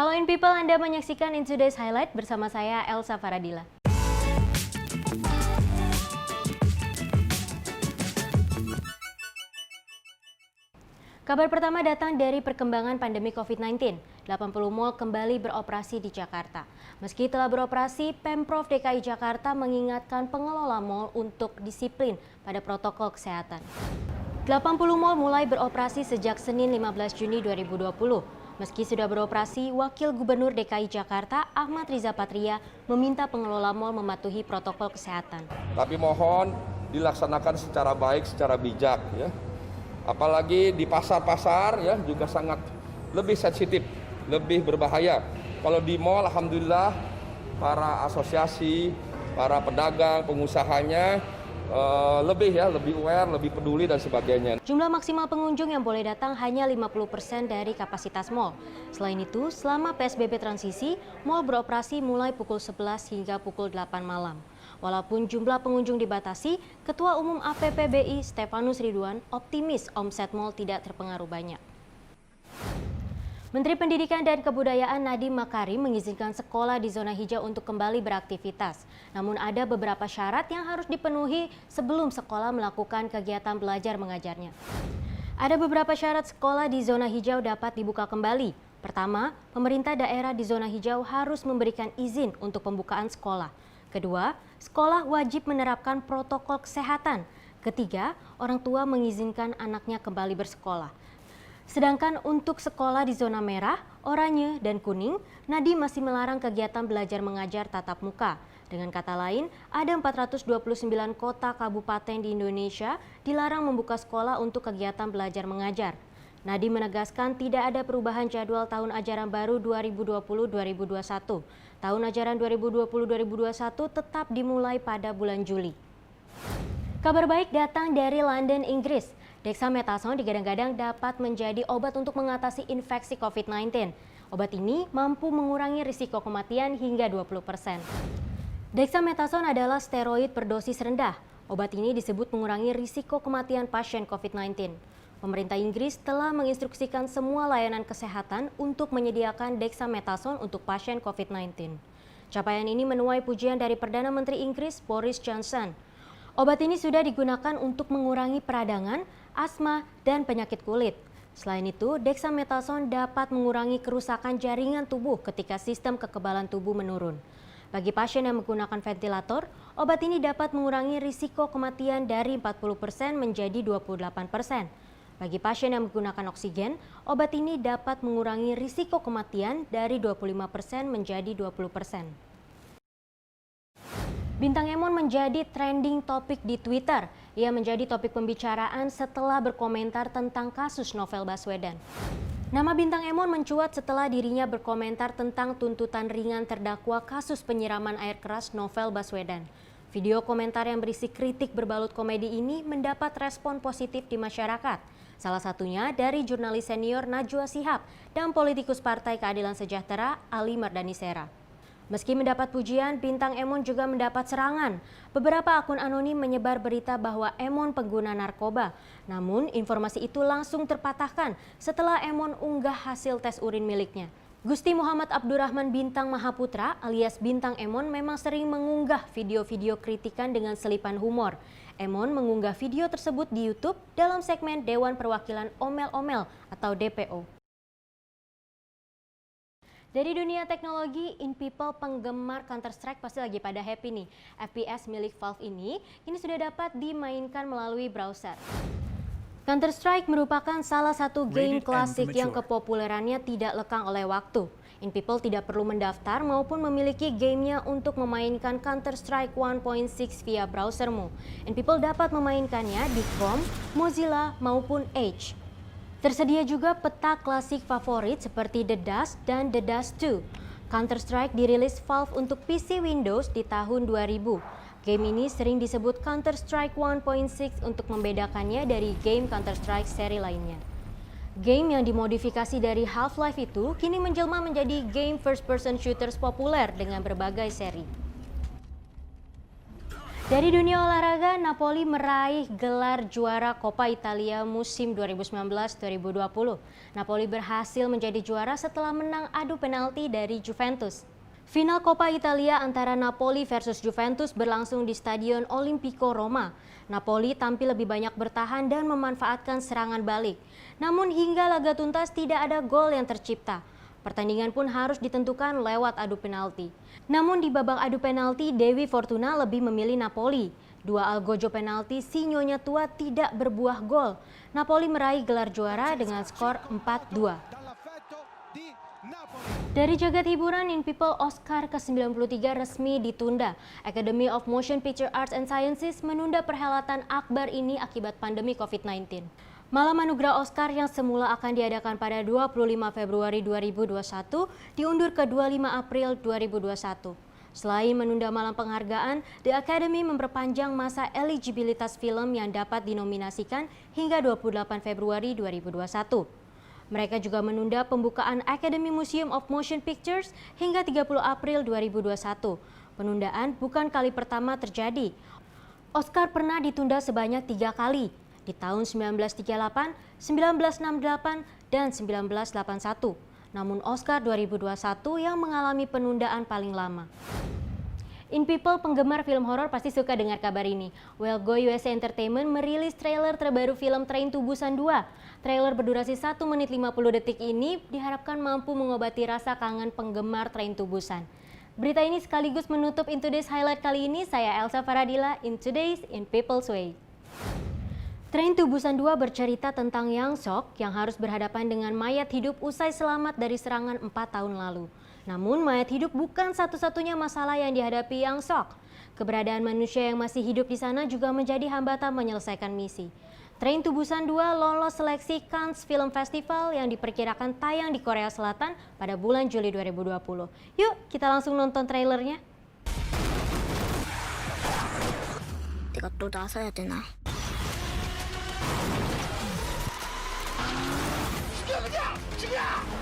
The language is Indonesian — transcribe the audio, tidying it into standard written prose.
Halo In People, Anda menyaksikan In Today's Highlight bersama saya Elsa Faradila. Kabar pertama datang dari perkembangan pandemi COVID-19. 80 mal kembali beroperasi di Jakarta. Meski telah beroperasi, Pemprov DKI Jakarta mengingatkan pengelola mal untuk disiplin pada protokol kesehatan. 80 mal mulai beroperasi sejak Senin 15 Juni 2020. Meski sudah beroperasi, Wakil Gubernur DKI Jakarta Ahmad Riza Patria meminta pengelola mal mematuhi protokol kesehatan. Tapi mohon dilaksanakan secara baik, secara bijak ya. Apalagi di pasar-pasar ya juga sangat lebih sensitif, lebih berbahaya. Kalau di mal alhamdulillah para asosiasi, para pedagang, pengusahanya lebih aware, lebih peduli dan sebagainya. Jumlah maksimal pengunjung yang boleh datang hanya 50% dari kapasitas mal. Selain itu, selama PSBB transisi, mal beroperasi mulai pukul 11 hingga pukul 8 malam. Walaupun jumlah pengunjung dibatasi, Ketua Umum APPBI Stefanus Ridwan optimis omset mal tidak terpengaruh banyak. Menteri Pendidikan dan Kebudayaan Nadiem Makarim mengizinkan sekolah di zona hijau untuk kembali beraktivitas. Namun ada beberapa syarat yang harus dipenuhi sebelum sekolah melakukan kegiatan belajar mengajarnya. Ada beberapa syarat sekolah di zona hijau dapat dibuka kembali. Pertama, pemerintah daerah di zona hijau harus memberikan izin untuk pembukaan sekolah. Kedua, sekolah wajib menerapkan protokol kesehatan. Ketiga, orang tua mengizinkan anaknya kembali bersekolah. Sedangkan untuk sekolah di zona merah, oranye, dan kuning, Nadiem masih melarang kegiatan belajar mengajar tatap muka. Dengan kata lain, ada 429 kota kabupaten di Indonesia dilarang membuka sekolah untuk kegiatan belajar mengajar. Nadiem menegaskan tidak ada perubahan jadwal tahun ajaran baru 2020-2021. Tahun ajaran 2020-2021 tetap dimulai pada bulan Juli. Kabar baik datang dari London, Inggris. Dexamethasone digadang-gadang dapat menjadi obat untuk mengatasi infeksi COVID-19. Obat ini mampu mengurangi risiko kematian hingga 20%. Dexamethasone adalah steroid berdosis rendah. Obat ini disebut mengurangi risiko kematian pasien COVID-19. Pemerintah Inggris telah menginstruksikan semua layanan kesehatan untuk menyediakan dexamethasone untuk pasien COVID-19. Capaian ini menuai pujian dari Perdana Menteri Inggris Boris Johnson. Obat ini sudah digunakan untuk mengurangi peradangan, asma, dan penyakit kulit. Selain itu, dexamethasone dapat mengurangi kerusakan jaringan tubuh ketika sistem kekebalan tubuh menurun. Bagi pasien yang menggunakan ventilator, obat ini dapat mengurangi risiko kematian dari 40% menjadi 28%. Bagi pasien yang menggunakan oksigen, obat ini dapat mengurangi risiko kematian dari 25% menjadi 20%. Bintang Emon menjadi trending topik di Twitter. Ia menjadi topik pembicaraan setelah berkomentar tentang kasus Novel Baswedan. Nama Bintang Emon mencuat setelah dirinya berkomentar tentang tuntutan ringan terdakwa kasus penyiraman air keras Novel Baswedan. Video komentar yang berisi kritik berbalut komedi ini mendapat respon positif di masyarakat. Salah satunya dari jurnalis senior Najwa Shihab dan politikus Partai Keadilan Sejahtera Ali Mardani Sera. Meski mendapat pujian, Bintang Emon juga mendapat serangan. Beberapa akun anonim menyebar berita bahwa Emon pengguna narkoba. Namun informasi itu langsung terpatahkan setelah Emon unggah hasil tes urin miliknya. Gusti Muhammad Abdurrahman Bintang Mahaputra alias Bintang Emon memang sering mengunggah video-video kritikan dengan selipan humor. Emon mengunggah video tersebut di YouTube dalam segmen Dewan Perwakilan Omel-Omel atau DPO. Dari dunia teknologi, In People penggemar Counter-Strike pasti lagi pada happy nih. FPS milik Valve ini kini sudah dapat dimainkan melalui browser. Counter-Strike merupakan salah satu game klasik yang kepopulerannya tidak lekang oleh waktu. In People tidak perlu mendaftar maupun memiliki gamenya untuk memainkan Counter-Strike 1.6 via browsermu. In People dapat memainkannya di Chrome, Mozilla, maupun Edge. Tersedia juga peta klasik favorit seperti The Dust dan The Dust 2. Counter-Strike dirilis Valve untuk PC Windows di tahun 2000. Game ini sering disebut Counter-Strike 1.6 untuk membedakannya dari game Counter-Strike seri lainnya. Game yang dimodifikasi dari Half-Life itu kini menjelma menjadi game first-person shooters populer dengan berbagai seri. Dari dunia olahraga, Napoli meraih gelar juara Coppa Italia musim 2019-2020. Napoli berhasil menjadi juara setelah menang adu penalti dari Juventus. Final Coppa Italia antara Napoli versus Juventus berlangsung di Stadion Olimpico Roma. Napoli tampil lebih banyak bertahan dan memanfaatkan serangan balik. Namun hingga laga tuntas tidak ada gol yang tercipta. Pertandingan pun harus ditentukan lewat adu penalti. Namun di babak adu penalti, Dewi Fortuna lebih memilih Napoli. Dua algojo penalti si Nyonya Tua tidak berbuah gol. Napoli meraih gelar juara dengan skor 4-2. Dari jagat hiburan, In People Oscar ke-93 resmi ditunda. Academy of Motion Picture Arts and Sciences menunda perhelatan akbar ini akibat pandemi COVID-19. Malam anugerah Oscar yang semula akan diadakan pada 25 Februari 2021 diundur ke 25 April 2021. Selain menunda malam penghargaan, The Academy memperpanjang masa eligibilitas film yang dapat dinominasikan hingga 28 Februari 2021. Mereka juga menunda pembukaan Academy Museum of Motion Pictures hingga 30 April 2021. Penundaan bukan kali pertama terjadi. Oscar pernah ditunda sebanyak 3 kali, di tahun 1938, 1968, dan 1981. Namun Oscar 2021 yang mengalami penundaan paling lama. In People, penggemar film horor pasti suka dengar kabar ini. Well, Go USA Entertainment merilis trailer terbaru film Train to Busan 2. Trailer berdurasi 1 menit 50 detik ini diharapkan mampu mengobati rasa kangen penggemar Train to Busan. Berita ini sekaligus menutup In Today's Highlight kali ini. Saya Elsa Faradila, In Today's In People's Way. Train to Busan 2 bercerita tentang Yang Sok yang harus berhadapan dengan mayat hidup usai selamat dari serangan 4 tahun lalu. Namun mayat hidup bukan satu-satunya masalah yang dihadapi Yang Sok. Keberadaan manusia yang masih hidup di sana juga menjadi hambatan menyelesaikan misi. Train to Busan 2 lolos seleksi Cannes Film Festival yang diperkirakan tayang di Korea Selatan pada bulan Juli 2020. Yuk kita langsung nonton trailernya. 내가 또 나서야 되나? 지금이야! 지금이야!